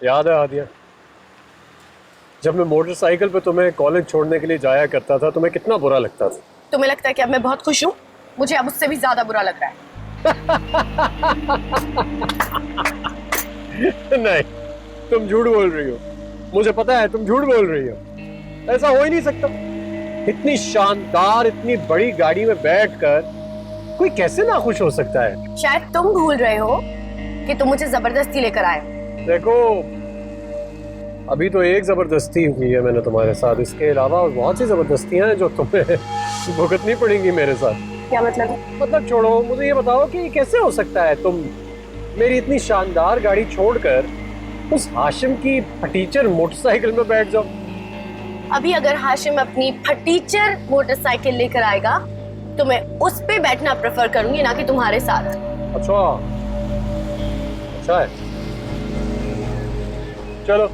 याद है आदिया, जब मैं मोटरसाइकिल पे तुम्हें कॉलेज छोड़ने के लिए जाया करता था तुम्हें कितना बुरा लगता था। तुम्हें लगता है कि अब मैं बहुत खुश हूँ? मुझे अब उससे भी ज्यादा बुरा लग रहा है। नहीं, तुम झूठ बोल रही हो, मुझे पता है तुम झूठ बोल रही हो। ऐसा हो ही नहीं सकता। इतनी शानदार इतनी बड़ी गाड़ी में बैठकर कोई कैसे ना खुश हो सकता है। शायद तुम भूल रहे हो कि तुम मुझे जबरदस्ती लेकर आए। देखो, अभी तो एक जबरदस्ती हुई है मैंने तुम्हारे साथ, इसके अलावा और बहुत सी जबरदस्तियां हैं जो तुम्हें भुगतनी पड़ेंगी मेरे साथ। क्या मतलब? मतलब छोड़ो, मुझे ये बताओ कि कैसे हो सकता है तुम मेरी इतनी शानदार गाड़ी छोड़कर उस हाशिम की फटीचर मोटरसाइकिल में बैठ जाओ। अभी अगर हाशिम अपनी फटीचर मोटरसाइकिल लेकर आएगा तो मैं उस पे बैठना प्रेफर करूंगी, ना कि तुम्हारे साथ। अच्छा है, चलो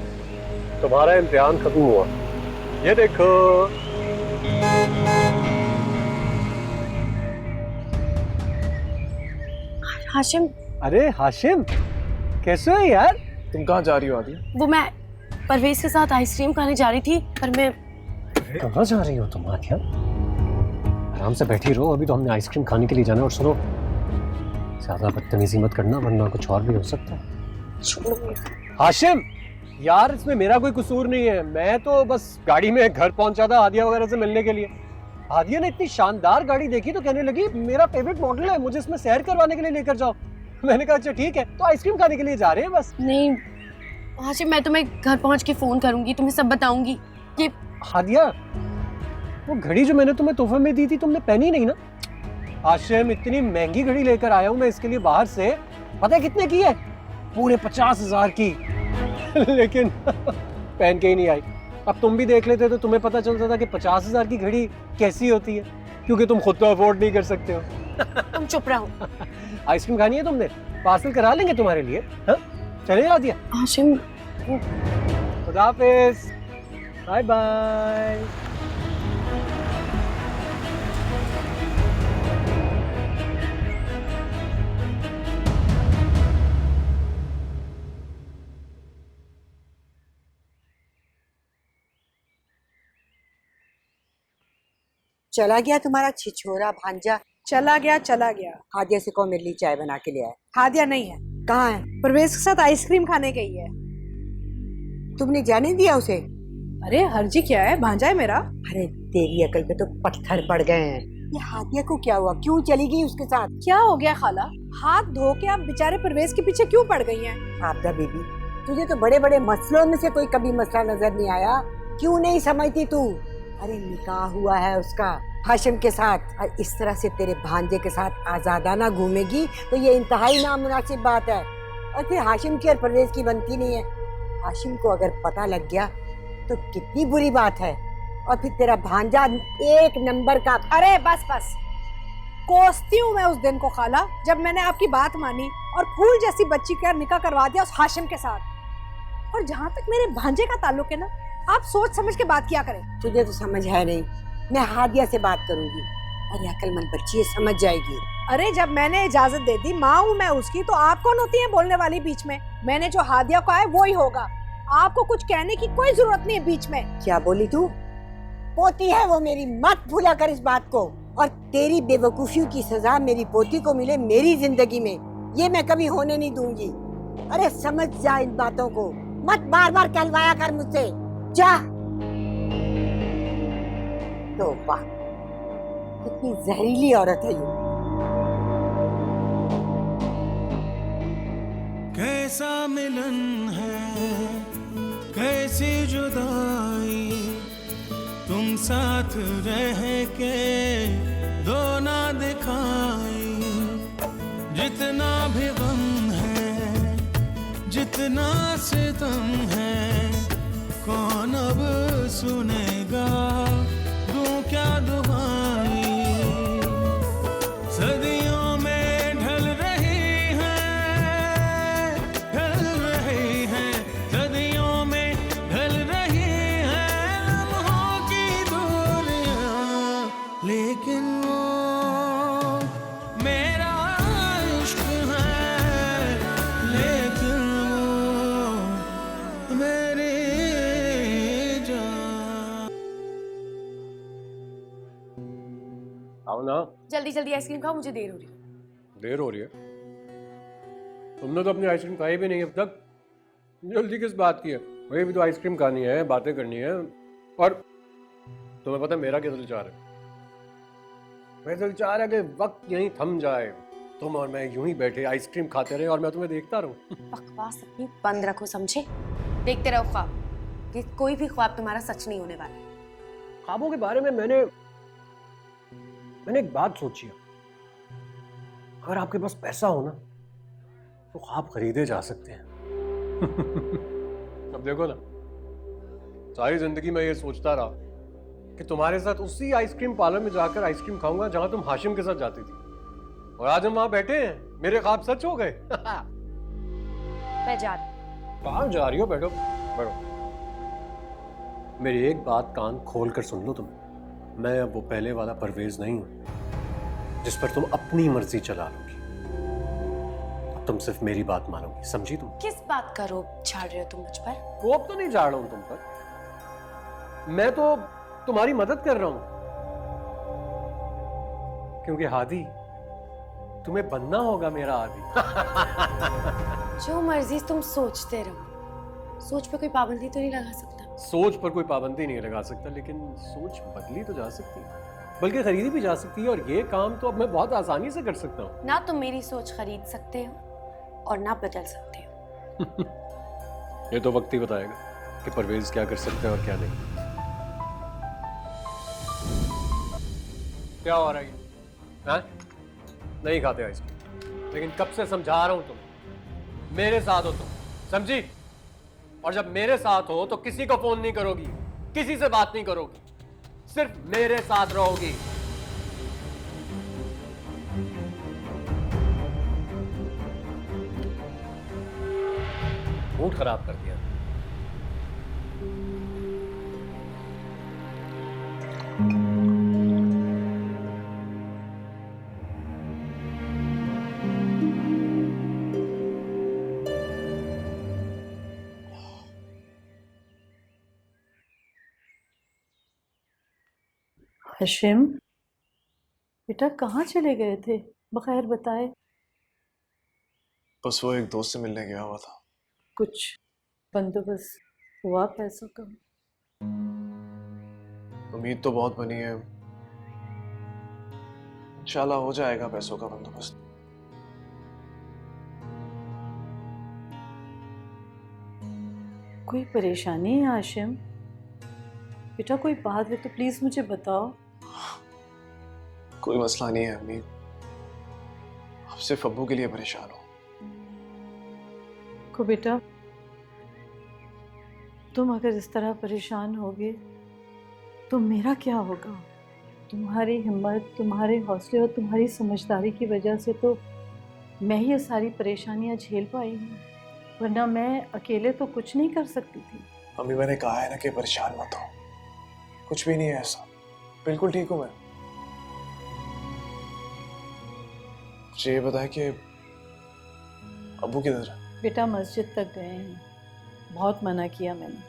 तुम्हारा इम्तिहान खत्म हुआ। ये देखो, हाशिम। अरे हाशिम, कैसे हो यार? तुम कहाँ जा रही हो आदि? वो मैं परवेज के साथ आइसक्रीम खाने जा रही थी, पर मैं। कहाँ जा रही हो तुम आदिया? आराम से बैठी रहो, अभी तो हमने आइसक्रीम खाने के लिए जाना। और सुनो, ज्यादा बदतमीजी मत करना वरना कुछ और भी हो सकता है। हाशिम यार, इसमें मेरा कोई कसूर नहीं है, मैं तो बस गाड़ी में घर पहुंचा था हादिया वगैरह से मिलने के लिए। हादिया ने इतनी शानदार गाड़ी देखी तो कहने लगी मेरा फेवरेट मॉडल है, मुझे इसमें सैर करवाने के लिए लेकर जाओ। मैंने कहा अच्छा ठीक है, तो आइसक्रीम खाने के लिए जा रहे हैं बस। नहीं हाशिम, मैं तुम्हें घर पहुंच के फोन करूंगी, तुम्हें सब बताऊंगी। ये हादिया, वो घड़ी जो मैंने तुम्हें तोहफे में दी थी तुमने पहनी नहीं ना? हाशिम, इतनी महंगी घड़ी लेकर आया हूं मैं इसके लिए बाहर से, पता है कितने की है? पूरे 50,000 की। लेकिन पहन के ही नहीं आई। अब तुम भी देख लेते तो तुम्हें पता चलता था कि 50,000 की घड़ी कैसी होती है, क्योंकि तुम खुद तो अफोर्ड नहीं कर सकते हो। तुम चुप रहो। आइसक्रीम खानी है तुमने? पार्सल करा लेंगे तुम्हारे लिए। हाँ, चले आदिया। हाशिम, खुदा हाफिज, बाय बाय। चला गया तुम्हारा छिछोरा भांजा? चला गया। हादिया से कहो मेरे लिए चाय बना के ले आए। हादिया नहीं है। कहाँ है? परवेज के साथ आइसक्रीम खाने गई है। तुमने जाने दिया उसे? अरे हर्जी क्या है, भांजा है मेरा। अरे तेरी अकल पे तो पत्थर पड़ गए हैं। ये हादिया को क्या हुआ, क्यों चली गई उसके साथ? क्या हो गया खाला? हाथ धो के आप बेचारे परवेज के पीछे क्यों पड़ गई हैं? आपदा बेबी, तुझे तो बड़े बड़े मसलों में से कोई कभी मसला नजर नहीं आया, क्यों नहीं समझती तू? अरे निकाह हुआ है उसका हाशिम के साथ, और इस तरह से तेरे भांजे के साथ आजादाना घूमेगी तो ये इंतहाई नामुनासिब बात है। और फिर हाशिम की और परवेज की बनती नहीं है। हाशिम को अगर पता लग गया तो कितनी बुरी बात है। और फिर तेरा भांजा एक नंबर का। अरे बस बस, कोसती हूँ मैं उस दिन को खाला, जब मैंने आपकी बात मानी और फूल जैसी बच्ची का निकाह करवा दिया उस हाशिम के साथ। और जहाँ तक मेरे भांजे का ताल्लुक है ना, आप सोच समझ के बात किया करें। तुझे तो समझ है नहीं, मैं हादिया से बात करूंगी। अरे अकलमंद बच्ची है, समझ जाएगी। अरे जब मैंने इजाजत दे दी, माँ हूँ मैं उसकी, तो आप कौन होती है बोलने वाली बीच में? मैंने जो हादिया को है वो ही होगा, आपको कुछ कहने की कोई जरूरत नहीं है बीच में। क्या बोली तू? पोती है वो मेरी, मत भूला कर इस बात को। और तेरी बेवकूफियों की सजा मेरी पोती को मिले मेरी जिंदगी में, ये मैं कभी होने नहीं दूंगी। अरे समझ जा इन बातों को, मत बार बार कहलवाया कर मुझसे। जा। तो वाह, कितनी जहरीली औरत है ये। कैसा मिलन है, कैसी जुदाई, तुम साथ रह के दो ना दिखाई। जितना भी गम है, जितना सितम है, कौन अब सुनेगा, दूं क्या दुआई। सदियों में ढल रही है, सदियों में ढल रही है लम्हों की दूरियां, लेकिन खाओ ना। जल्दी जल्दी आइसक्रीम खाओ, मुझे देर हो रही है। देर हो रही है? तुमने तो अपनी आइसक्रीम खाई भी नहीं अब तक। जल्दी किस बात की है? वही भी तो आइसक्रीम खानी है, बातें करनी है। और तुम्हें पता है मेरा क्या दिल चाह रहा है? मेरा दिल चाह रहा है कि वक्त यहीं थम जाए, तुम और मैं यूं ही बैठे आइसक्रीम खाते रहे और मैं तुम्हें देखता रहूं। बकवास अपनी बंद रखो, समझे? देखते रहो ख्वाब, कि कोई भी ख्वाब तुम्हारा सच नहीं होने वाला है। ख्वाबों के बारे में मैंने एक बात सोची है। अगर आपके पास पैसा हो ना तो ख्वाब खरीदे जा सकते हैं। अब देखो ना, सारी जिंदगी मैं ये सोचता रहा कि तुम्हारे साथ उसी आइसक्रीम पार्लर में जाकर आइसक्रीम खाऊंगा जहां तुम हाशिम के साथ जाती थी, और आज हम वहां बैठे हैं, मेरे ख्वाब सच हो गए। मैं जा रही हूं। कहाँ जा रही हो? बैठो बैठो। मेरी एक बात कान खोल कर सुन लो तुम। मैं अब वो पहले वाला परवेज नहीं हूं जिस पर तुम अपनी मर्जी चला लोगी। अब तुम सिर्फ मेरी बात मानोगी, समझी तुम? किस बात का रोब झाड़ रहे हो तुम मुझ पर? रोब तो नहीं झाड़ रहा हूं तुम पर, मैं तो तुम्हारी मदद कर रहा हूं। क्योंकि हादी तुम्हें बनना होगा मेरा आदि। जो मर्जी तुम सोचते रहो, सोच पे कोई पाबंदी तो नहीं लगा सकता। सोच पर कोई पाबंदी नहीं लगा सकता, लेकिन सोच बदली तो जा सकती है, बल्कि खरीदी भी जा सकती है। और ये काम तो अब मैं बहुत आसानी से कर सकता हूँ। ना तुम मेरी सोच खरीद सकते हो और ना बदल सकते हो। ये तो वक्त ही बताएगा कि परवेज क्या कर सकता है और क्या नहीं। क्या हो रहा है? हाँ? नहीं खाते आइसक्रीम, लेकिन कब से समझा रहा हूं तुम्हें, मेरे साथ हो तुम, समझी? और जब मेरे साथ हो तो किसी को फोन नहीं करोगी, किसी से बात नहीं करोगी, सिर्फ मेरे साथ रहोगी। मूड खराब कर दिया। हाशिम, बेटा कहाँ चले गए थे बगैर बताए? बस वो एक दोस्त से मिलने गया हुआ था। कुछ बंदोबस्त हुआ पैसों का? उम्मीद तो बहुत बनी है, इंशाल्लाह हो जाएगा पैसों का बंदोबस्त। कोई परेशानी है हाशिम? बेटा कोई बात है तो प्लीज मुझे बताओ। कोई मसला नहीं है अम्मी, आप सिर्फ अब्बू के लिए परेशान हो। को बेटा तुम अगर इस तरह परेशान होगे तो मेरा क्या होगा? तुम्हारी हिम्मत, तुम्हारे हौसले और तुम्हारी समझदारी की वजह से तो मैं ये सारी परेशानियां झेल पाई हूँ, वरना मैं अकेले तो कुछ नहीं कर सकती थी। अम्मी मैंने कहा है ना कि परेशान मत हो, कुछ भी नहीं है ऐसा, बिल्कुल ठीक हूँ मैं। मुझे ये बताया कि अब्बू किधर है? बेटा मस्जिद तक गए हैं, बहुत मना किया मैंने,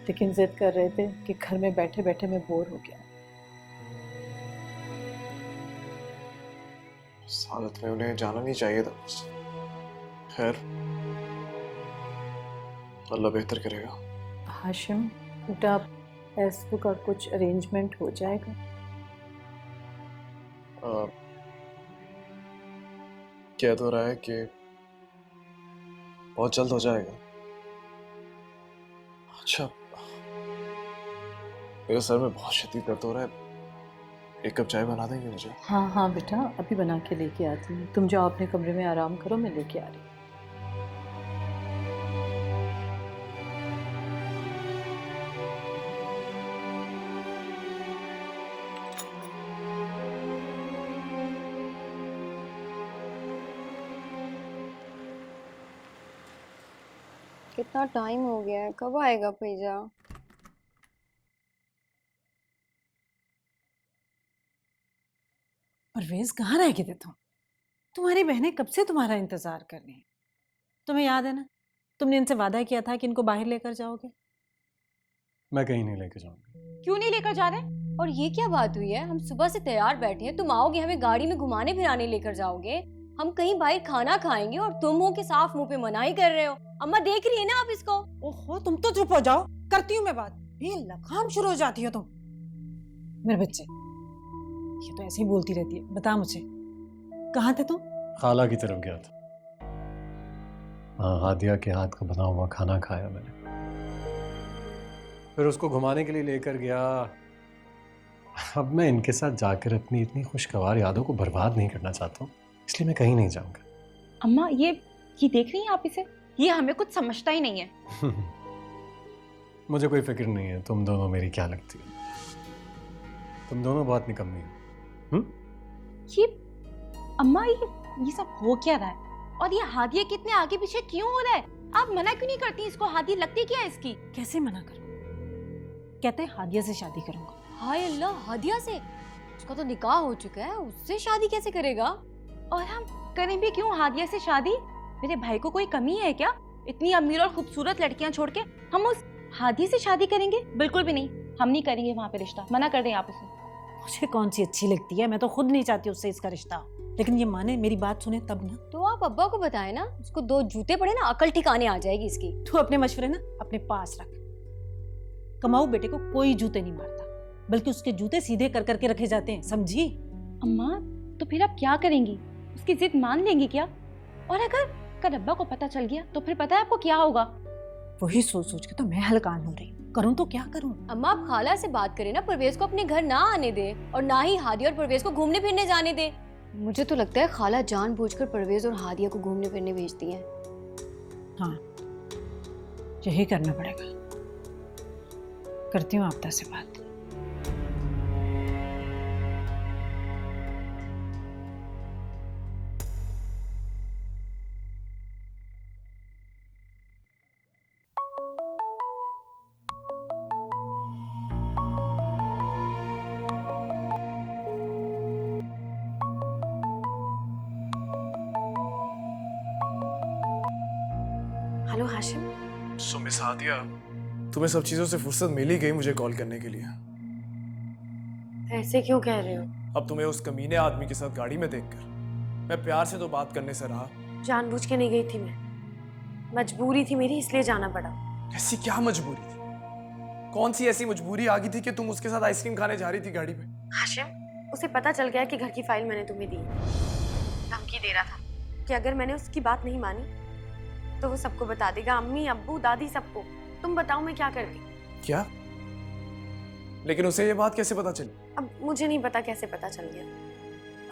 लेकिन जिद कर रहे थे कि घर में बैठे बैठे मैं बोर हो गया। इस हालत में उन्हें जाना नहीं चाहिए था। खैर अल्लाह बेहतर करेगा। हाशिम बेटा पैसों का कुछ अरेंजमेंट हो जाएगा? कह तो रहा है कि बहुत जल्द हो जाएगा। अच्छा, मेरे सर में बहुत शदीद दर्द हो रहा है, एक कप चाय बना देंगे मुझे? हाँ हाँ बेटा अभी बना के लेके आती हूँ, तुम जाओ अपने कमरे में आराम करो, मैं लेके आ रही हूँ। कितना टाइम हो गया है, कब आएगा पिज्जा? परवेज कहाँ रह गए थे तुम? तुम्हारी बहनें कब से तुम्हारा इंतजार कर रही हैं। तुम्हें याद है ना, तुमने इनसे वादा किया था कि इनको बाहर लेकर जाओगे। मैं कहीं नहीं लेके जाऊंगा। क्यों नहीं लेकर जा रहे? और ये क्या बात हुई है? हम सुबह से तैयार बैठे हैं, तुम आओगे, हमें गाड़ी में घुमाने फिराने लेकर जाओगे, हम कहीं बाहर खाना खाएंगे और तुम हो के साफ मुंह पे मनाही कर रहे हो। अम्मा देख रही है ना आप इसको। ओहो, तुम तो चुप हो जाओ, करती हूँ मैं बात। ये लगाम शुरू हो जाती हो तुम। मेरे बच्चे, ये तो ऐसे ही बोलती रहती है। बता मुझे, कहाँ थे तुम? खाला की तरफ गया था। हाँ, हादिया के हाथ का बना हुआ खाना खाया मैंने, फिर उसको घुमाने के लिए लेकर गया। अब मैं इनके साथ जाकर अपनी इतनी खुशगवार यादों को बर्बाद नहीं करना चाहता हूँ, इसलिए मैं कहीं नहीं जाऊंगा। अम्मा ये देख रही हैं आप इसे? ये हमें कुछ समझता ही नहीं है। मुझे कोई फिक्र नहीं है तुम दोनों मेरी क्या लगती है। तुम दोनों बहुत निकम्मी हो। ये अम्मा ये सब हो क्या रहा है? और ये हादिया कितने आगे पीछे क्यों हो रहा है? आप मना क्यों नहीं करती इसको? हादिया लगती क्या है इसकी? कैसे मना करूं? कहते हैं हादिया से शादी करूंगा। हाय अल्लाह, हादिया से? उसका तो निकाह हो चुका है, उससे शादी कैसे करेगा? और हम करें भी क्यों हादिया से शादी? मेरे भाई को कोई कमी है क्या? इतनी अमीर और खूबसूरत लड़कियां छोड़ के हम उस हादिया से शादी करेंगे? बिल्कुल भी नहीं, हम नहीं करेंगे वहां पे रिश्ता। मना कर दें आप उसे। मुझे कौन सी अच्छी लगती है, मैं तो खुद नहीं चाहती उससे इसका रिश्ता, लेकिन ये माने, मेरी बात सुने तब ना। तो आप अब्बा को बताएं ना, उसको 2 जूते पड़े ना अकल ठिकाने आ जाएगी इसकी। तू अपने मशवरे ना अपने पास रख। कमाऊ बेटे को कोई जूते नहीं मारता, बल्कि उसके जूते सीधे कर करके रखे जाते हैं, समझी? अम्मा तो फिर आप क्या करेंगी? उसकी जिद मान लेंगी क्या? और अगर कल अब्बा को पता चल गया तो फिर पता है आपको क्या होगा? वही सोच सोच के तो मैं हलकान हो रही हूँ। करूँ तो क्या करूँ? अम्मा आप खाला से बात करें ना, परवेज को अपने घर ना आने दे और ना ही हादिया और परवेज को घूमने फिरने जाने दे। मुझे तो लगता है खाला जानबूझकर परवेज और हादिया को घूमने फिरने भेजती है। हाँ, यही करना पड़ेगा। करती हूँ आपदा से बात। हेलो हाशिम। सो मिस हादिया, तुम्हें सब चीजों से फुर्सत मिल ही गई मुझे कॉल करने के लिए। ऐसे क्यों कह रहे हो? अब तुम्हें उस कमीने आदमी के साथ गाड़ी में देखकर मैं प्यार से तो बात करने से रहा। जानबूझ के नहीं गई थी मैं, मजबूरी थी मेरी, इसलिए जाना पड़ा। ऐसी क्या मजबूरी थी? कौन सी ऐसी मजबूरी आ गई थी कि तुम उसके साथ आइसक्रीम खाने जा रही थी गाड़ी में? हाशिम, उसे पता चल गया कि घर की फाइल मैंने तुम्हें दी। धमकी दे रहा था कि अगर मैंने उसकी बात नहीं मानी तो वो सबको बता देगा, अम्मी, अब्बू, दादी, सबको। तुम बताओ मैं क्या करती? क्या? लेकिन उसे ये बात कैसे पता चली? अब मुझे नहीं पता कैसे पता चल गया।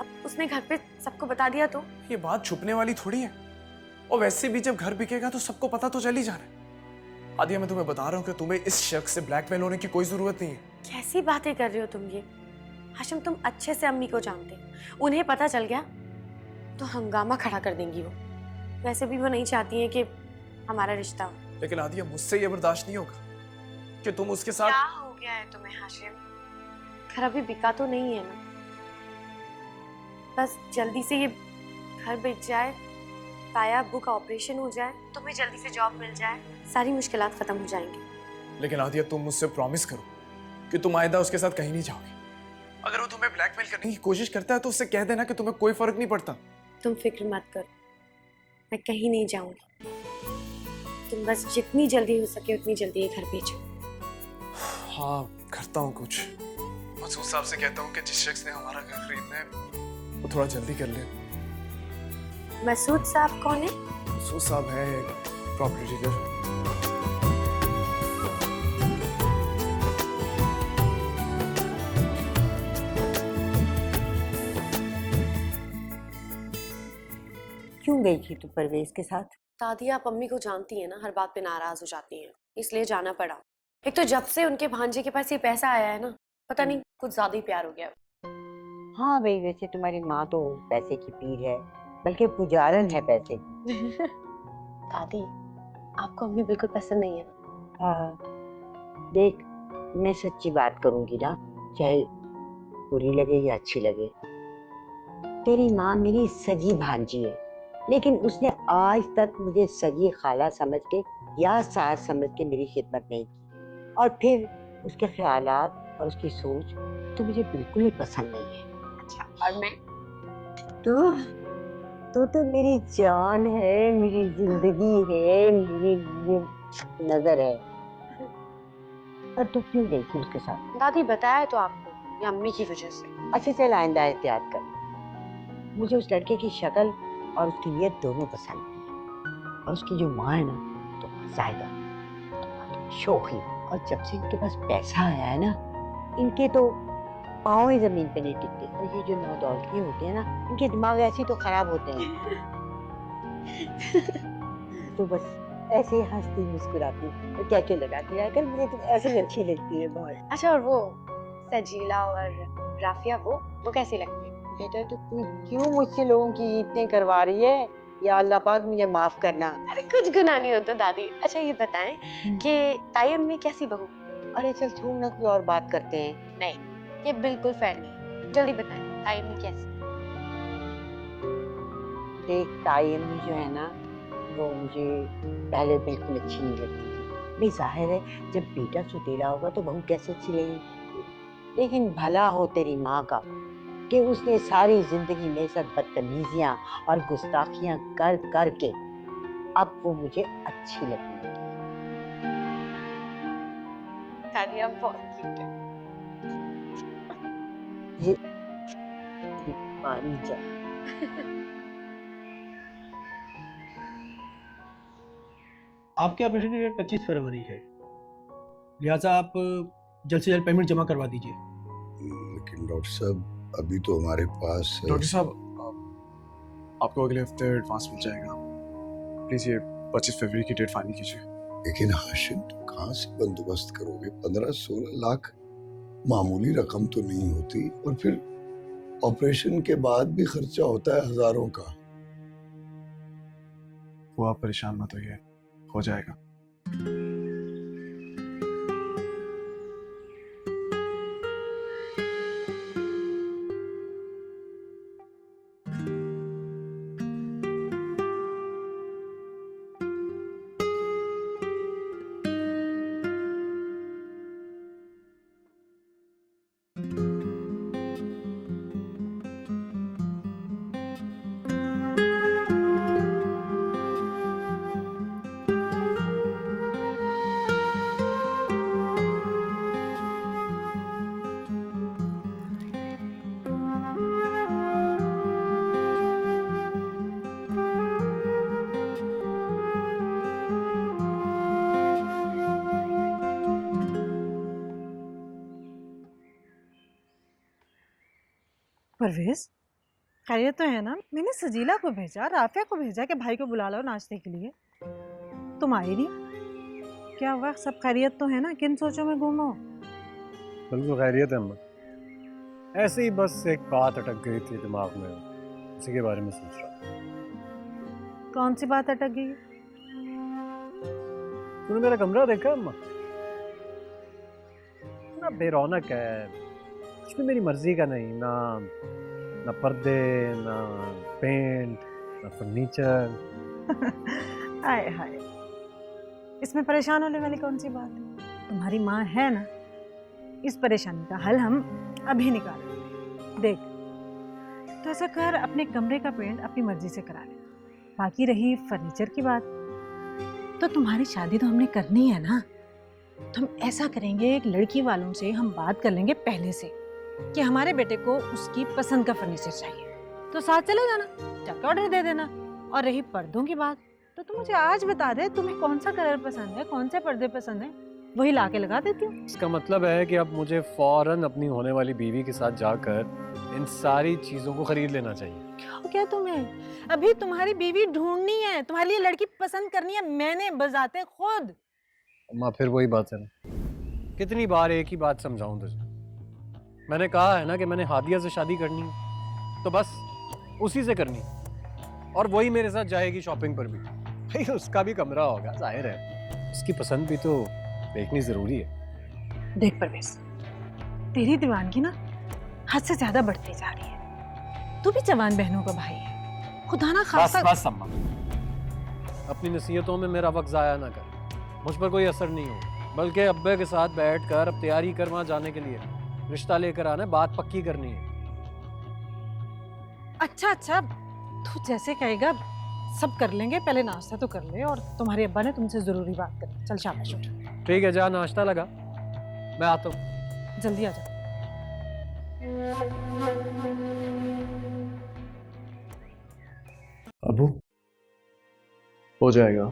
अब उसने घर पे सबको बता दिया तो ये बात छुपने वाली थोड़ी है। और वैसे भी जब घर बिकेगा तो सबको पता तो चल ही जाना है। हादिया, मैं तुम्हें बता रहा हूँ कि तुम्हें इस शख्स से ब्लैकमेल होने की कोई जरूरत नहीं है। कैसी बातें कर रहे हो तुम ये? हाशिम, तुम अच्छे से अम्मी को जानते हो, उन्हें पता चल गया तो हंगामा खड़ा कर देंगी वो। वैसे भी वो नहीं चाहती है कि हमारा रिश्ता हो। लेकिन हादिया, मुझसे ये बर्दाश्त नहीं होगा कि तुम उसके साथ। क्या हो गया है तुम्हें हाशिम? घर अभी बिका तो नहीं है ना? बस जल्दी से ये घर बिक जाए, ताया अब्बू का ऑपरेशन हो जाए, तुम्हें जल्दी से जॉब मिल जाए, सारी मुश्किलात खत्म हो जाएंगी। लेकिन हादिया, तुम मुझसे प्रॉमिस करो कि तुम आइंदा उसके साथ कहीं नहीं जाओगे। अगर वो तुम्हें ब्लैकमेल करने की कोशिश करता है तो उससे कह देना कि तुम्हें कोई फर्क नहीं पड़ता। तुम फिक्र मत करो, मैं कहीं नहीं जाऊंगी। तुम बस जितनी जल्दी हो सके उतनी जल्दी ये घर बेचो। हाँ, करता हूँ कुछ। मसूद साहब से कहता हूँ कि जिस शख्स ने हमारा घर खरीदना है वो थोड़ा जल्दी कर ले। मसूद साहब कौन है? मसूद साहब है प्रॉपर्टी डीलर। क्यों गई थी तू परवेज के साथ? दादी, आप अम्मी को जानती हैं ना, हर बात पे नाराज हो जाती हैं, इसलिए जाना पड़ा। एक तो जब से उनके भांजे के पास ये पैसा आया है ना, पता नहीं कुछ ज्यादा ही प्यार हो गया। हाँ भाई, वैसे तुम्हारी माँ तो पैसे की पीर है, बल्कि पुजारन है पैसे की। दादी, आपको अम्मी बिल्कुल पसंद नहीं है ना? हाँ, देख, मैं सच्ची बात करूंगी ना, चाहे बुरी लगे या अच्छी लगे। तेरी माँ मेरी सगी भांजी है, लेकिन उसने आज तक मुझे सगी खाला समझ के या सास समझ के मेरी खिदमत नहीं की। और फिर उसके ख्यालात और उसकी सोच तो मुझे बिल्कुल ही पसंद नहीं है। अच्छा, और मैं? तो मेरी जान है, मेरी जिंदगी है, मेरी नजर है। और तू क्यों गई थी उसके साथ? दादी बताया तो आपको, ये अम्मी की वजह से। अच्छे से आइंदा एहतियात कर। मुझे उस लड़के की शक्ल और उसकी नीयत दोनों पसंद नहीं। और उसकी जो माँ है ना, तो जायदा शोखी। और जब से इनके पास पैसा आया है ना, इनके तो पाँव ही जमीन पे नहीं टिकते। और ये जो नौदौलती होते हैं ना, इनके दिमाग ऐसे तो खराब होते हैं। तो बस ऐसे ही हंसती मुस्कुराती और क्या क्यों लगाती रहा कर, मुझे तो ऐसे ही अच्छी लगती है बहुत। अच्छा, और वो सजीला और राफिया, वो कैसी लगती है? बेटा तो तू क्यों मुझसे लोगों की इतने करवा रही है? या अल्लाह पाक मुझे माफ करना। अरे कुछ गुनाह नहीं होता दादी। अच्छा ये बताएं कि ताई अम्मी कैसी बहू? अरे चल छोड़ ना, कोई और बात करते हैं। नहीं, ये बिल्कुल फेयर नहीं। जल्दी बताएं, ताई अम्मी कैसी? देख, ताई अम्मी जो है ना, वो मुझे पहले बिल्कुल अच्छी नहीं लगती थी। नहीं, जाहिर है जब बेटा सुतेला होगा तो बहू कैसे अच्छी लगेगी। लेकिन भला हो तेरी माँ का कि उसने सारी जिंदगी मेरे साथ बदतमीजियां और गुस्ताखियां कर कर के अब वो मुझे अच्छी लगने लगी। दादी आप बहुत क्यूट है। ये पानी जा। आपके ऑपरेशन की डेट 25 फरवरी है, लिहाजा आप जल्द से जल्द पेमेंट जमा करवा दीजिए। लेकिन डॉक्टर साहब, अभी तो हमारे पास डॉक्टर साहब, आपको अगले हफ्ते एडवांस मिल जाएगा। प्लीज ये 25 फरवरी की डेट फाइनल कीजिए। लेकिन हाशिम, तो कहाँ से बंदोबस्त करोगे? 15-16 लाख मामूली रकम तो नहीं होती। और फिर ऑपरेशन के बाद भी खर्चा होता है हजारों का। वो आप परेशान मत होइए, हो जाएगा। परवेज, खैरियत तो है ना? मैंने सजीला को भेजा, राफिया को भेजा कि भाई को बुला लो नाश्ते के लिए। तुम आई नहीं, क्या हुआ? सब खैरियत तो है ना? किन सोचों में घूमो? बिल्कुल खैरियत है अम्मा। ऐसे ही बस एक बात अटक गई थी दिमाग में, उसी के बारे में सोच रहा था। कौन सी बात अटक गई? तूने मेरा कमरा देखा अम्मा? ना बेरौनक है, कुछ भी मेरी मर्जी का नहीं। ना पर्दे, ना पेंट, ना फर्नीचर। आए हाय, इसमें परेशान होने वाली कौन सी बात है? तुम्हारी माँ है ना, इस परेशानी का हल हम अभी निकालेंगे। देख, तो ऐसा कर, अपने कमरे का पेंट अपनी मर्जी से करा ले। बाकी रही फर्नीचर की बात, तो तुम्हारी शादी तो हमने करनी है ना। तो हम ऐसा करेंगे, एक लड़की वालों से हम बात कर लेंगे पहले से कि हमारे बेटे को उसकी पसंद का फर्नीचर चाहिए, तो साथ चले जाना, जाके ऑर्डर दे देना। और रही पर्दों की बात, तो तुम मुझे आज बता दे तुम्हें कौन सा कलर पसंद है, कौन से पर्दे पसंद है, वही लाके लगा देती हूँ। इसका मतलब है कि अब मुझे फौरन अपनी होने वाली बीवी के साथ जाकर इन सारी चीजों को खरीद लेना चाहिए। क्या तुम्हें अभी तुम्हारी बीवी ढूंढनी है? तुम्हारे लिए लड़की पसंद करनी है मैंने बजाते खुद। अम्मा फिर वही बात है ना, कितनी बार एक ही बात समझाऊं तुझे? मैंने कहा है ना कि मैंने हादिया से शादी करनी है, तो बस उसी से करनी, और वही मेरे साथ जाएगी शॉपिंग पर भी। भाई उसका भी कमरा होगा, जाहिर है उसकी पसंद भी तो देखनी जरूरी है। देख परवेज, तेरी दीवानगी ना हद से ज्यादा बढ़ती जा रही है। तू भी जवान बहनों का भाई है, खुदा ना खासा। बस अम्मा, अपनी नसीहतों में मेरा वक्त जाया ना कर, मुझ पर कोई असर नहीं होगा। बल्कि अब्बे के साथ बैठकर अब तैयारी कर वहां जाने के लिए। रिश्ता लेकर आना है, बात पक्की करनी है। अच्छा अच्छा, तू जैसे कहेगा सब कर लेंगे, पहले नाश्ता तो कर ले, और तुम्हारे अब्बा ने तुमसे जरूरी बात करनी। चल शाबाश उठ, ठीक है, जा नाश्ता लगा, मैं आता हूँ। जल्दी आ जा। अबू, हो जाएगा,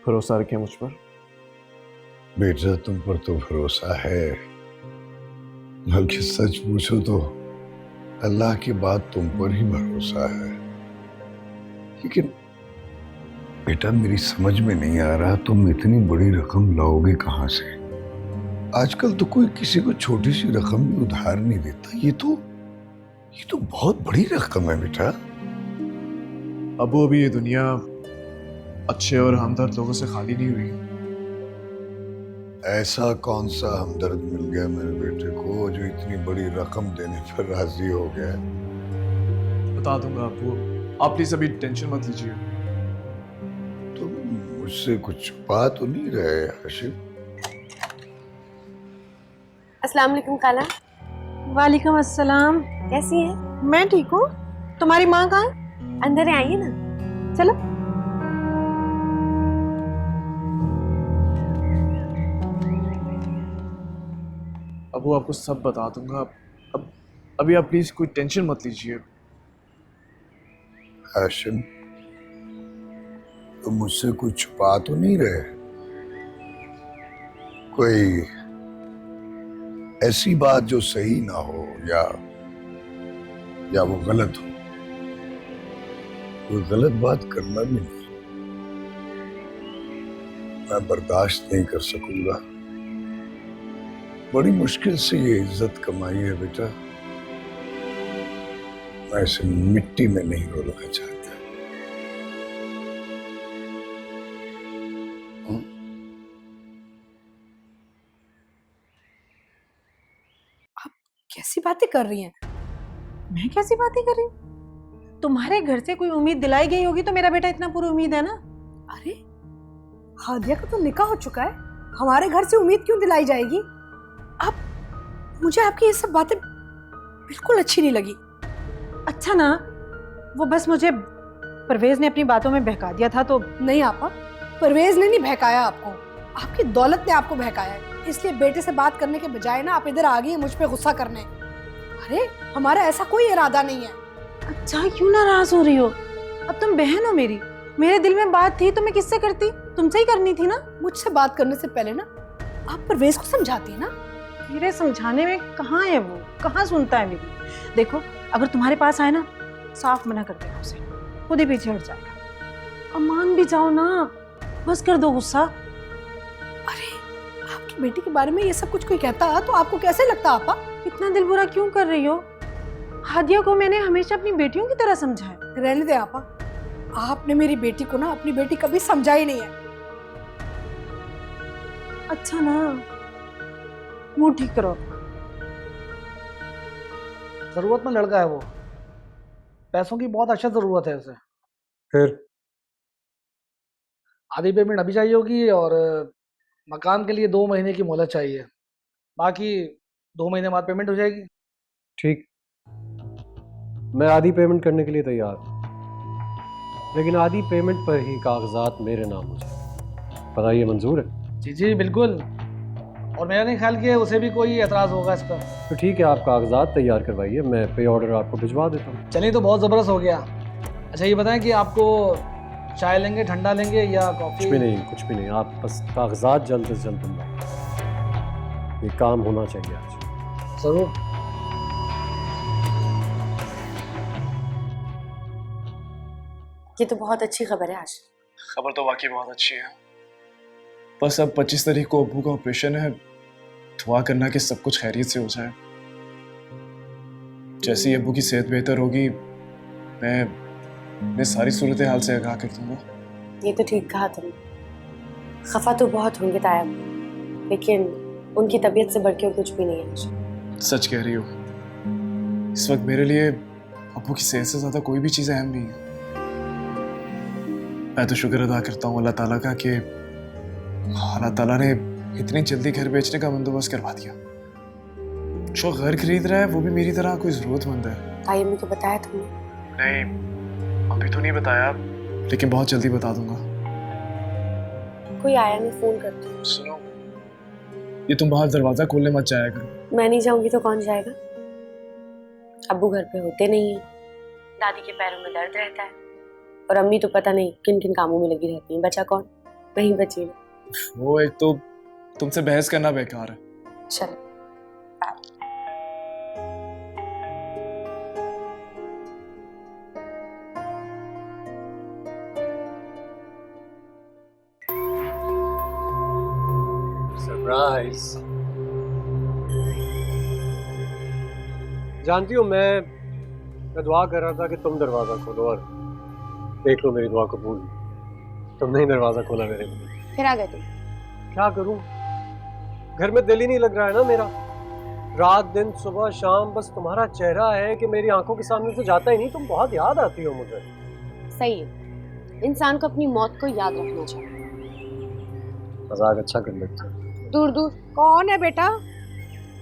भरोसा रखें मुझ पर। बेटा तुम पर तो भरोसा है, बल्कि सच पूछो तो अल्लाह के बाद तुम पर ही भरोसा है। लेकिन बेटा मेरी समझ में नहीं आ रहा तुम इतनी बड़ी रकम लाओगे कहां से? आजकल तो कोई किसी को छोटी सी रकम भी उधार नहीं देता। ये तो बहुत बड़ी रकम है बेटा। अबू, अभी ये दुनिया अच्छे और हमदर्द लोगों से खाली नहीं हुई। ऐसा कौन सा हमदर्द मिल गया मेरे बेटे को जो इतनी बड़ी रकम देने पर राजी हो गया? बता दूंगा अबू, आप प्लीज अभी टेंशन मत लीजिए। तुम मुझसे कुछ छुपा तो नहीं रहे हाशिम? अस्सलाम वालेकुम खाला। वालेकुम अस्सलाम। कैसी है? मैं ठीक हूँ, तुम्हारी माँ कहाँ है? अंदर आइए ना। चलो। अबू, आपको सब बता दूंगा। अब अभी आप प्लीज कोई टेंशन मत लीजिए। हाशिम, तुम मुझसे कुछ छुपा तो नहीं रहे? कोई ऐसी बात जो सही ना हो या वो गलत हो? कोई गलत बात करना भी नहीं, मैं बर्दाश्त नहीं कर सकूंगा। बड़ी मुश्किल से ये इज्जत कमाई है बेटा, मैं इसे मिट्टी में नहीं रोलना चाहता। कैसी बातें कर रही हैं? मैं कैसी बातें कर रही हूँ? तुम्हारे घर से कोई उम्मीद दिलाई गई होगी तो मेरा बेटा इतना पूरी उम्मीद है ना। अरे हादिया का तो निकाह हो चुका है, हमारे घर से उम्मीद क्यों दिलाई जाएगी? अब मुझे आपकी ये सब बातें बिल्कुल अच्छी नहीं लगी। अच्छा ना, वो बस मुझे परवेज ने अपनी बातों में बहका दिया था तो। नहीं आपा, परवेज ने नहीं बहकाया आपको, आपकी दौलत ने आपको बहकाया है। इसलिए बेटे से बात करने के बजाय ना आप इधर आ गई मुझ पे गुस्सा करने। अरे हमारा ऐसा कोई इरादा नहीं है। अच्छा क्यों नाराज हो रही हो? अब तुम बहन हो मेरी, मेरे दिल में बात थी तो मैं किससे करती? तुमसे ही करनी थी ना। मुझसे बात करने से पहले ना आप परवेज को समझाती ना। मेरे समझाने में कहाँ है वो, कहाँ सुनता है मेरी। देखो अगर तुम्हारे पास आए ना साफ मना कर देना उसे, खुद ही पीछे हट जाएगा। अब मान भी जाओ ना, बस कर दो गुस्सा। अरे आपकी बेटी के बारे में ये सब कुछ कोई कहता तो आपको कैसे लगता आपा? इतना दिल बुरा क्यों कर रही हो? हादिया को मैंने हमेशा अपनी बेटियों की तरह समझा है। रहने दे आपा, आपने मेरी बेटी को ना अपनी बेटी कभी समझा ही नहीं है। अच्छा ना, मूड ठीक करो। जरूरतमंद लड़का है वो, पैसों की बहुत अच्छा जरूरत है उसे। फिर आधी पेमेंट अभी चाहिए होगी और मकान के लिए 2 महीने की मोहलत चाहिए, बाकी 2 महीने बाद पेमेंट हो जाएगी। ठीक, मैं आधी पेमेंट करने के लिए तैयार हूँ, लेकिन आधी पेमेंट पर ही कागजात मेरे नाम हो जाए। बताइए मंजूर है? जी जी बिल्कुल, और मेरा नहीं ख्याल कि उसे भी कोई एतराज़ होगा इस पर। तो ठीक है, आप कागजात तैयार करवाइए, मैं पे ऑर्डर आपको भिजवा देता हूँ। चलिए तो बहुत ज़बरदस्त हो गया। अच्छा ये बताएं कि आपको चाय लेंगे, ठंडा लेंगे या कॉफ़ी? कुछ भी नहीं, कुछ भी नहीं, आप बस कागजात जल्द से जल्द बनवाइए, ये काम होना चाहिए आज। ज़रूर। ये तो बहुत अच्छी खबर है आज। खबर तो वाकई बहुत अच्छी है, बस अब 25 तारीख को अब्बू का ऑपरेशन है। दुआ करना कि सब कुछ खैरियत से हो जाए। जैसे ही अब्बू की सेहत बेहतर होगी मैं सारी सूरत हाल से आगाह कर दूंगा। ये तो ठीक कहा तुमने, खफा तो बहुत होंगे ताया, लेकिन उनकी तबीयत से बढ़ के कुछ भी नहीं है आज। सच कह रही हो, इस वक्त मेरे लिए अब्बू की सेहत से ज्यादा कोई भी चीज़ अहम नहीं है। मैं तो शुक्र अदा करता हूँ अल्लाह ताला का कि अल्लाह ताला ने इतनी जल्दी घर बेचने का बंदोबस्त करवा दिया। जो घर खरीद रहा है वो भी मेरी तरह कोई जरूरतमंद है। ताई अम्मी को बताया तुमने? नहीं, अभी तो नहीं बताया, लेकिन बहुत जल्दी बता दूंगा। कोई आया, मैं फोन करती हूँ। सुनो, ये तुम बाहर दरवाजा खोलने मत जाया करो। मैं नहीं जाऊंगी तो कौन जाएगा? अब्बू घर पे होते नहीं है, दादी के पैरों में दर्द रहता है, और अम्मी तो पता नहीं किन किन कामों में लगी रहती हैं। बचा कौन? वहीं बची ना। वो एक तो तुमसे बहस करना बेकार है। चलो। सरप्राइज। जानती हो, मैं दुआ कर रहा था कि तुम दरवाजा खोलो और देख लो मेरी दुआ कबूल। तुमने ही दरवाजा खोला मेरे लिए। फिर आ गए तुम। क्या करूं, घर में दिल ही नहीं लग रहा है ना मेरा। रात दिन सुबह शाम बस तुम्हारा चेहरा है कि मेरी आंखों के सामने से जाता ही नहीं। तुम बहुत याद आती हो मुझे। सही है, इंसान को अपनी मौत को याद रखना चाहिए। मजाक अच्छा कर लेते हो। दूर दूर। कौन है बेटा?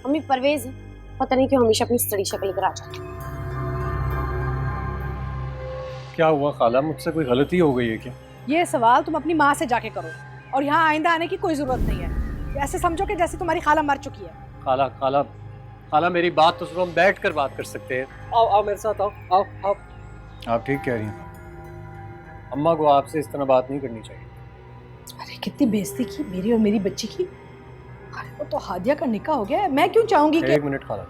अम्मी परवेज है, पता नहीं क्यों हमेशा अपनी सड़ी शक्ल लेकर आ जाती है। क्या हुआ खाला, मुझसे कोई गलती हो गई है क्या? ये सवाल तुम अपनी माँ से जाके करो, और यहाँ आइंदा आने की कोई जरूरत नहीं है। ऐसे समझो कि जैसे तुम्हारी खाला मर चुकी है। खाला खाला खाला मेरी बात तो सुनो, हम बैठ कर बात कर सकते हैं। आओ आओ मेरे साथ, आओ आओ आओ। आप ठीक कह रही हैं, अम्मा को आपसे इस तरह बात नहीं करनी चाहिए। अरे कितनी बेइज्जती की मेरी और मेरी बच्ची की। अरे वो तो हादिया का निकाह हो गया है, मैं क्यों चाहूंगी कि... एक मिनट खाला,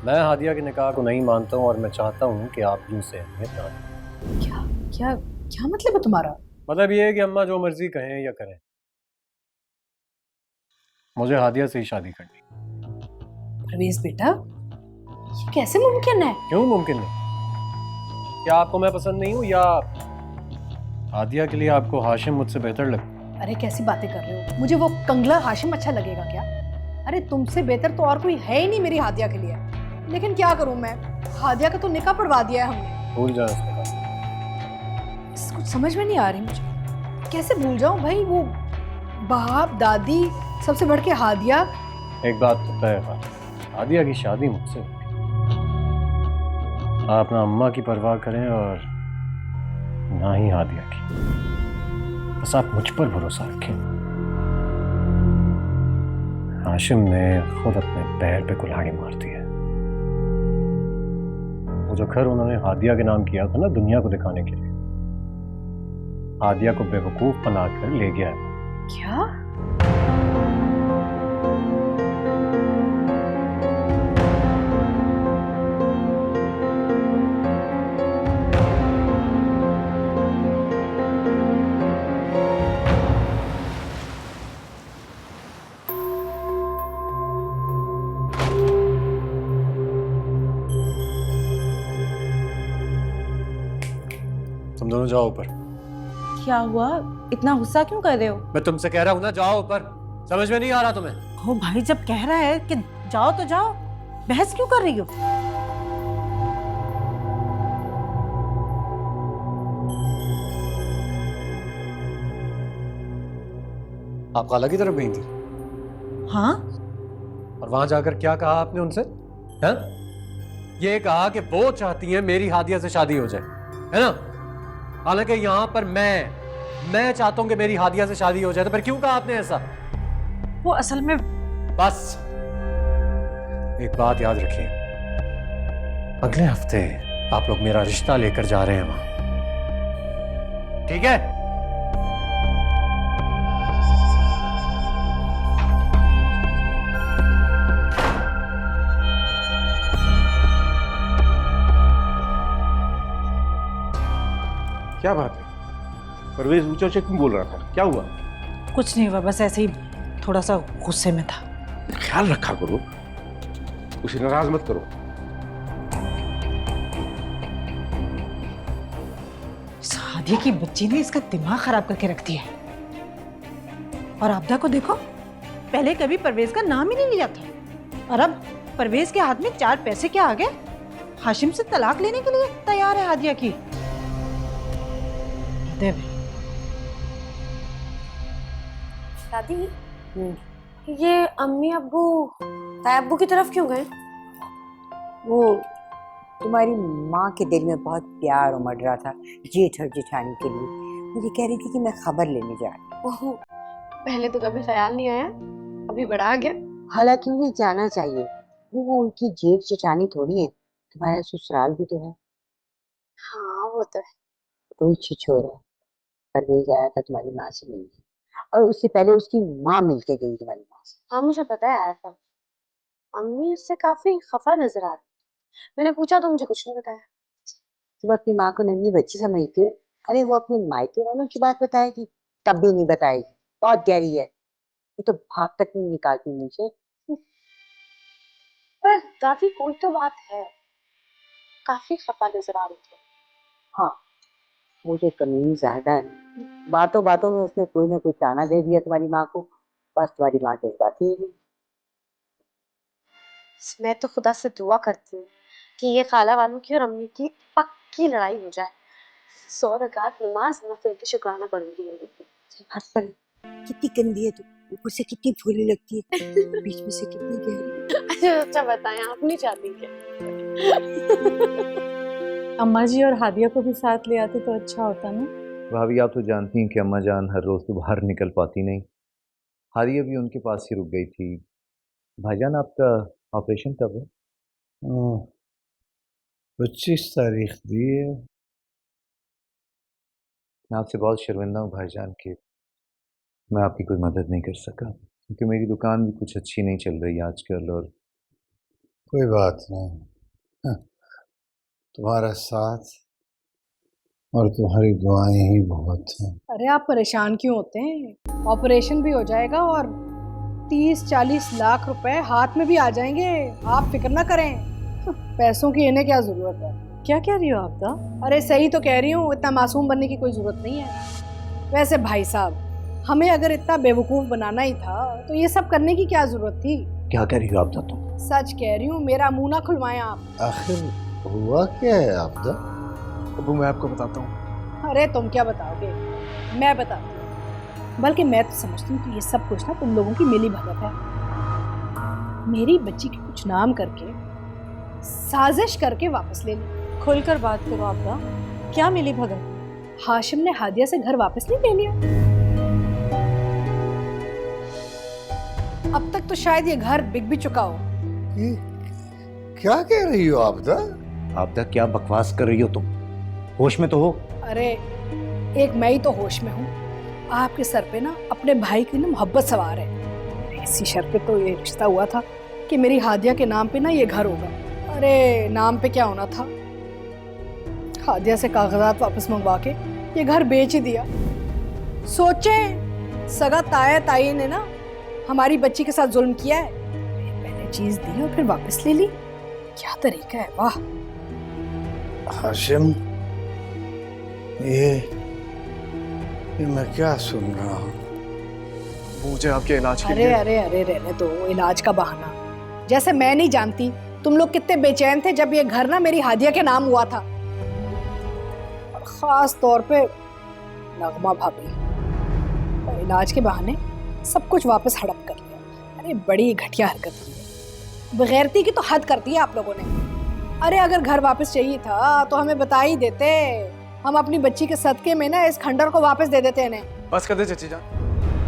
मैं हादिया के निकाह को नहीं मानता हूँ और मैं चाहता हूँ कि आप यूं से अहमियत ना दें। क्या क्या क्या मतलब है तुम्हारा? मतलब ये है कि अम्मा जो मर्जी कहें या करें, मुझे हादिया से ही शादी करनी। परवेज बेटा, ये कैसे मुमकिन है? क्यों मुमकिन नहीं? क्या आपको मैं पसंद नहीं हूँ या हादिया के लिए आपको हाशिम मुझसे बेहतर लगता? अरे कैसी बातें कर रहे हो? मुझे वो कंगला हाशिम अच्छा लगेगा क्या? अरे तुमसे बेहतर तो और कोई है ही नहीं मेरी हादिया के लिए। लेकिन क्या करूं मैं, हादिया का तो निकाह पढ़वा दिया है हमने। भूल जाओ उसके बाद। कुछ समझ में नहीं आ रही मुझे, कैसे भूल जाऊं भाई? वो बाप दादी सबसे बढ़ के हादिया। एक बात तो तय है, हादिया की शादी मुझसे होगी। आप ना अम्मा की परवाह करें और ना ही हादिया की। बस आप मुझ पर भरोसा रखें। हाशिम ने खुद अपने पैर पे कुल्हाड़ी मार दी है। वो जो घर उन्होंने हादिया के नाम किया था ना दुनिया को दिखाने के लिए, हादिया को बेवकूफ बनाकर ले गया है। क्या? तुम दोनों जाओ ऊपर। क्या हुआ, इतना गुस्सा क्यों कर रहे हो? मैं तुमसे कह रहा हूं ना, जाओ ऊपर। समझ में नहीं आ रहा तुम्हें? हो भाई, जब कह रहा है कि जाओ तो जाओ, बहस क्यों कर रही हो? आप खाला की तरफ गई थी? हाँ, और वहां जाकर क्या कहा आपने उनसे? हैं? ये कहा कि वो चाहती हैं मेरी हादिया से शादी हो जाए, है ना? हालांकि यहाँ पर मैं चाहता हूँ कि मेरी हादिया से शादी हो जाए, तो फिर क्यों कहा आपने ऐसा? वो असल में... बस एक बात याद रखिए, अगले हफ्ते आप लोग मेरा रिश्ता लेकर जा रहे हैं वहां, ठीक है? क्या बात है? परवेज ऊंचा ऊंचा क्यों बोल रहा था? क्या हुआ? कुछ नहीं हुआ, बस ऐसे ही थोड़ा सा गुस्से में था। ख्याल रखा करो, उसे नाराज मत करो। हादिया की बच्ची ने इसका दिमाग खराब करके रख दिया है। और आपदा को देखो, पहले कभी परवेज का नाम ही नहीं लिया था, और अब परवेज के हाथ में 4 पैसे क्या आ गए, हाशिम से तलाक लेने के लिए तैयार है हादिया की। दादी ये अम्मी अब्बू ताया अब्बू की तरफ क्यों गए? वो तुम्हारी माँ के दिल में बहुत प्यार उमड़ रहा था जेठ और जेठानी के लिए। मुझे कह रही थी कि मैं खबर लेने जा रही हूँ। ओह, पहले तो कभी ख्याल नहीं आया, अभी बड़ा आ गया। हालांकि उन्हें जाना चाहिए, वो उनकी जेठ जेठानी थोड़ी है, तुम्हारा ससुराल भी तो है। हाँ वो तो है। कोई छिछोरा परवेज आया था तुम्हारी माँ से मिलने, और उससे पहले उसकी माँ मिलके गई तुम्हारी माँ से। हाँ मुझे पता है आया था। अम्मी उससे काफी खफा नजर आ रही। मैंने पूछा तो मुझे कुछ नहीं बताया। तुम अपनी माँ को नन्ही बच्ची समझती हो? अरे वो अपने मायके वालों की बात बताएगी, तब भी नहीं बताएगी। बहुत गहरी है, वो तो भाग तक नहीं निकालती मुझे। पर दादी कोई तो बात है, काफी खफा नजर आ रही थी। हाँ, मुझे कमी ज्यादा है। बातों बातों में उसने कोई ना कोई ताना दे दिया तुम्हारी माँ को, बस तुम्हारी माँ जज्बाती है। मैं तो खुदा से दुआ करती हूँ कि ये खाला वालों की और अम्मी की पक्की लड़ाई हो जाए। 100 रकात नमाज नफल की शुक्राना पढ़ूंगी। हद पर कितनी गंदी है तू, ऊपर से कितनी भोली लगती है, बीच में से कितनी गहरी। अच्छा बताएं, आप नहीं चाहती क्या? अम्मा जी और हादिया को भी साथ ले आते तो अच्छा होता ना। भाभी आप तो जानती हैं कि अम्मा जान हर रोज़ तो बाहर निकल पाती नहीं। हादिया भी उनके पास ही रुक गई थी। भाईजान आपका ऑपरेशन कब है? 25 तारीख दी है। मैं आपसे बहुत शर्मिंदा हूँ भाईजान कि मैं आपकी कोई मदद नहीं कर सका, क्योंकि मेरी दुकान भी कुछ अच्छी नहीं चल रही आजकल। और कोई बात नहीं, तुम्हारा साथ और तुम्हारी दुआएं ही बहुत हैं। अरे आप परेशान क्यों होते हैं? ऑपरेशन भी हो जाएगा और 30-40 लाख रुपए हाथ में भी आ जाएंगे, आप फिक्र ना करें। पैसों की इन्हें क्या जरूरत है? क्या कह रही हो आप दा? अरे सही तो कह रही हूँ, इतना मासूम बनने की कोई जरूरत नहीं है। वैसे भाई साहब, हमें अगर इतना बेवकूफ बनाना ही था तो ये सब करने की क्या जरूरत थी? क्या कह रही हो आप दा? तुम सच कह रही हूँ, मेरा मुंह ना खुलवाएं आप। आखिर हुआ क्या है आपदा? अबू मैं आपको बताता हूँ। अरे तुम क्या बताओगे, मैं बताती हूँ। बल्कि मैं तो समझती हूँ कि ये सब कुछ ना तुम लोगों की मिली भगत है। मेरी बच्ची के कुछ नाम करके साजिश करके वापस ले ली। खुलकर बात करो आप दा, क्या मिली भगत? हाशिम ने हादिया से घर वापस नहीं ले लिया। अब तक तो शायद ये घर बिक भी चुका हो। क्या कह रही हो आपदा? आपदा क्या बकवास कर रही हो तुम? होश में तो हो? अरे एक मैं ही तो होश में हूँ। आपके सर पे ना अपने भाई की ना मोहब्बत सवार है। इसी शर्त पे तो ये रिश्ता हुआ था कि मेरी हादिया के नाम पे ना ये घर होगा। अरे नाम पे क्या होना था, हादिया से कागजात वापस मंगवा के ये घर बेच ही दिया। सोचें, सगा ताया ताई ने ना हमारी बच्ची के साथ जुल्म किया है। पहले चीज दी और फिर वापस ले ली। क्या तरीका है, वाह। हाशिम, ये मैं क्या सुन रहा हूँ? मुझे आपके इलाज के अरे लिए अरे अरे रहने दो इलाज का बहाना। जैसे मैं नहीं जानती तुम लोग कितने बेचैन थे जब ये घर ना मेरी हादिया के नाम हुआ था। और खास तौर पे नगमा भाभी, और इलाज के बहाने सब कुछ वापस हड़प कर लिया। अरे बड़ी घटिया हरकत की है, बगैरती की तो हद कर दी है आप लोगों ने। अरे अगर घर वापस चाहिए था तो हमें बता ही देते, हम अपनी बच्ची के सदके में ना इस खंडर को वापस दे देते इन्हें। बस कर दे चची जान,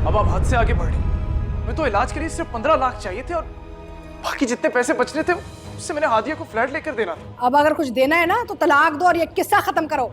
अब आप हद से आगे बढ़ रही। मैं तो इलाज के लिए सिर्फ 15 लाख चाहिए थे और बाकी जितने पैसे बचने थे उससे मैंने हादिया को फ्लैट लेकर देना था। अब अगर कुछ देना है ना तो तलाक दो और ये किस्सा खत्म करो।